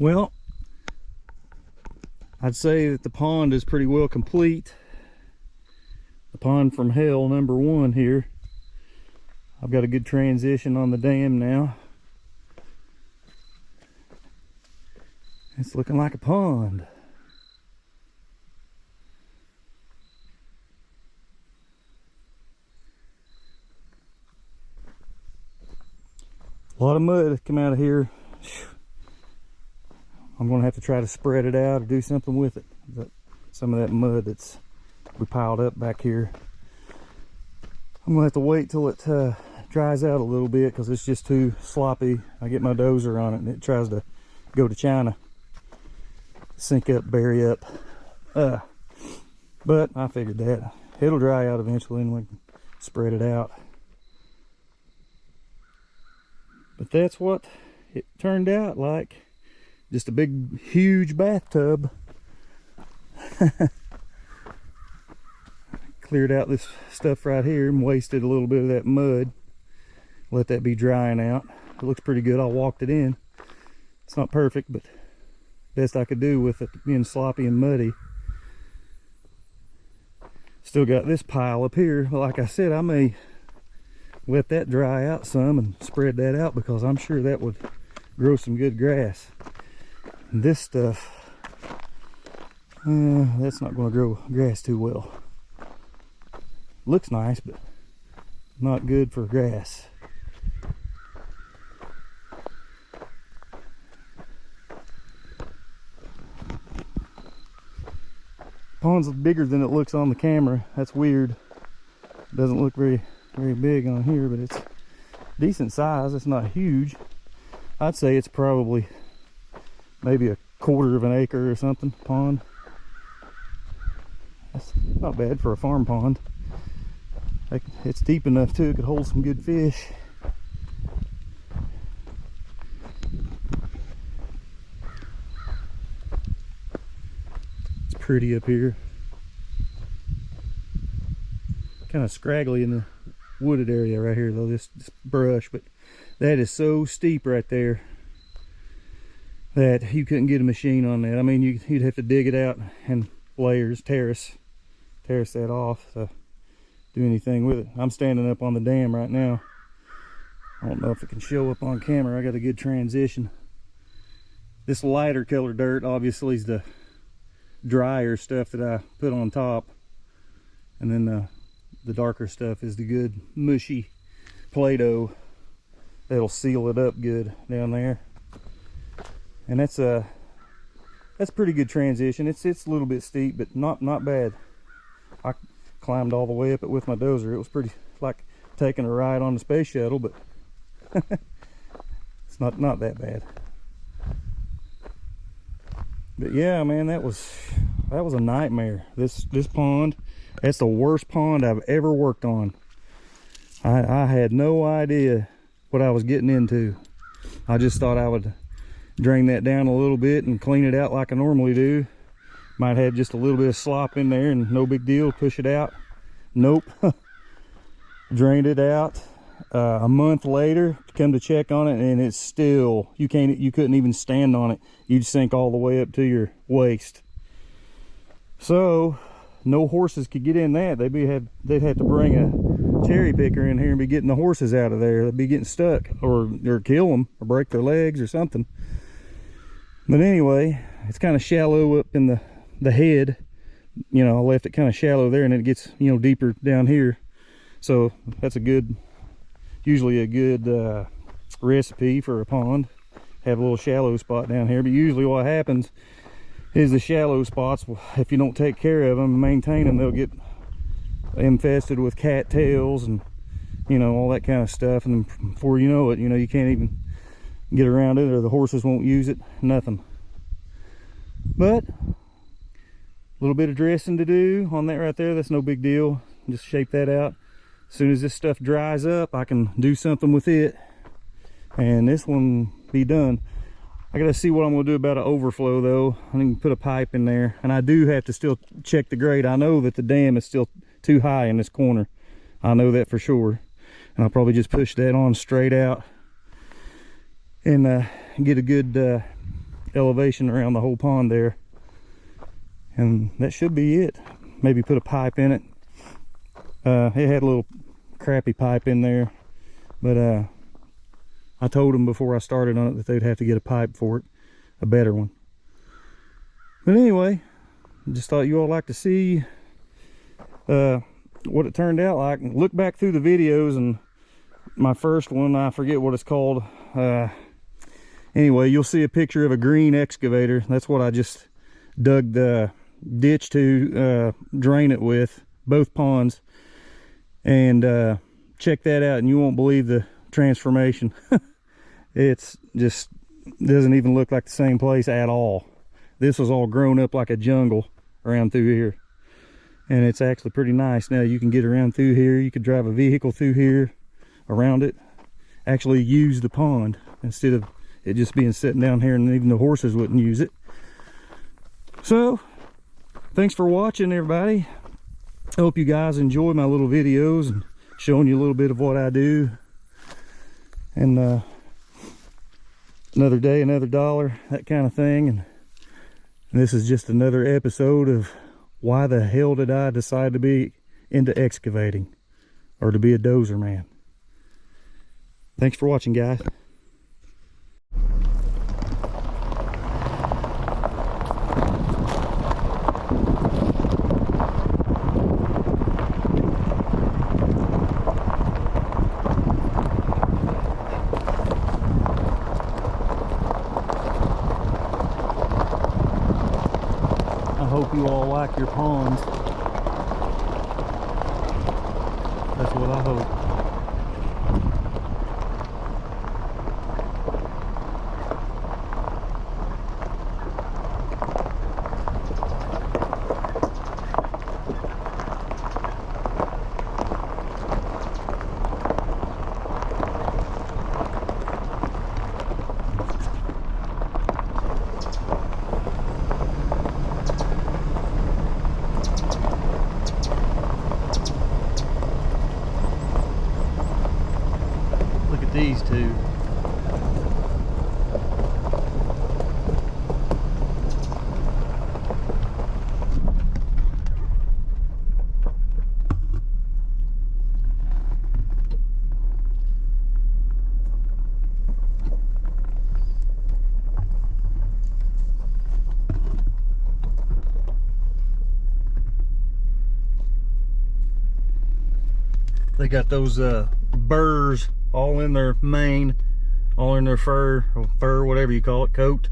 Well, I'd say that the pond is pretty well complete. The pond from hell #1 here. I've got a good transition on the dam now. It's looking like a pond. A lot of mud has come out of here. I'm gonna have to try to spread it out or do something with it. Some of that mud that's we piled up back here, I'm gonna have to wait till it dries out a little bit because it's just too sloppy. I get my dozer on it and it tries to go to China, sink up, bury up. But I figured that it'll dry out eventually and we can spread it out. But that's what it turned out like. Just a big, huge bathtub. Cleared out this stuff right here and wasted a little bit of that mud. Let that be drying out. It looks pretty good. I walked it in. It's not perfect, but best I could do with it being sloppy and muddy. Still got this pile up here. Like I said, I may let that dry out some and spread that out because I'm sure that would grow some good grass. And this stuff, that's not going to grow grass too well. Looks nice, but not good for grass. Pond's bigger than it looks on the camera. That's weird. Doesn't look very big on here, but it's decent size. It's not huge. I'd say it's probably maybe a quarter of an acre or something pond. That's not bad for a farm pond. It's deep enough too, it could hold some good fish. It's pretty up here. Kind of scraggly in the wooded area right here though, this brush, but that is so steep right there that you couldn't get a machine on that. I mean, you'd have to dig it out and layers, terrace that off to do anything with it. I'm standing up on the dam right now. I don't know if it can show up on camera. I got a good transition. This lighter color dirt obviously is the drier stuff that I put on top, and then the darker stuff is the good mushy Play-Doh that'll seal it up good down there. And that's pretty good transition. It's a little bit steep, but not bad. I climbed all the way up it with my dozer. It was pretty like taking a ride on the space shuttle, but it's not that bad. But yeah, man, that was a nightmare. This pond, that's the worst pond I've ever worked on. I had no idea what I was getting into. I just thought I would drain that down a little bit and clean it out like I normally do. Might have just a little bit of slop in there and no big deal, push it out. Nope. Drained it out. A month later, come to check on it, and it's still, you couldn't even stand on it. You'd sink all the way up to your waist. So no horses could get in that. They'd have to bring a cherry picker in here and be getting the horses out of there. They'd be getting stuck, or kill them or break their legs or something. But anyway, it's kind of shallow up in the head. You know, I left it kind of shallow there, and it gets, you know, deeper down here. So that's usually a good recipe for a pond. Have a little shallow spot down here. But usually what happens is the shallow spots, if you don't take care of them and maintain them, they'll get infested with cattails and, you know, all that kind of stuff. And then before you know it, you know, you can't even get around it, or the horses won't use it, nothing. But a little bit of dressing to do on that right there. That's no big deal. Just shape that out. As soon as this stuff dries up, I can do something with it, and this one be done. I gotta see what I'm gonna do about an overflow though. I can put a pipe in there, and I do have to still check the grade. I know that the dam is still too high in this corner. I know that for sure, and I'll probably just push that on straight out and get a good elevation around the whole pond there. And that should be it. Maybe put a pipe in it. It had a little crappy pipe in there, but I told them before I started on it that they'd have to get a pipe for it, a better one. But anyway, just thought you all like to see what it turned out like. Look back through the videos, and my first one, I forget what it's called. Anyway, you'll see a picture of a green excavator. That's what I just dug the ditch to drain it with, both ponds. And check that out and you won't believe the transformation. It's just doesn't even look like the same place at all. This was all grown up like a jungle around through here, and it's actually pretty nice. Now you can get around through here. You could drive a vehicle through here, around it, actually use the pond instead of it just being sitting down here and even the horses wouldn't use it. So thanks for watching, everybody. I hope you guys enjoy my little videos and showing you a little bit of what I do. And another day, another dollar, that kind of thing. And this is just another episode of why the hell did I decide to be into excavating, or to be a dozer man. Thanks for watching, guys. I hope you all like your ponds. That's what I hope. Look at these two. They got those burrs all in their mane, all in their fur, or whatever you call it, coat.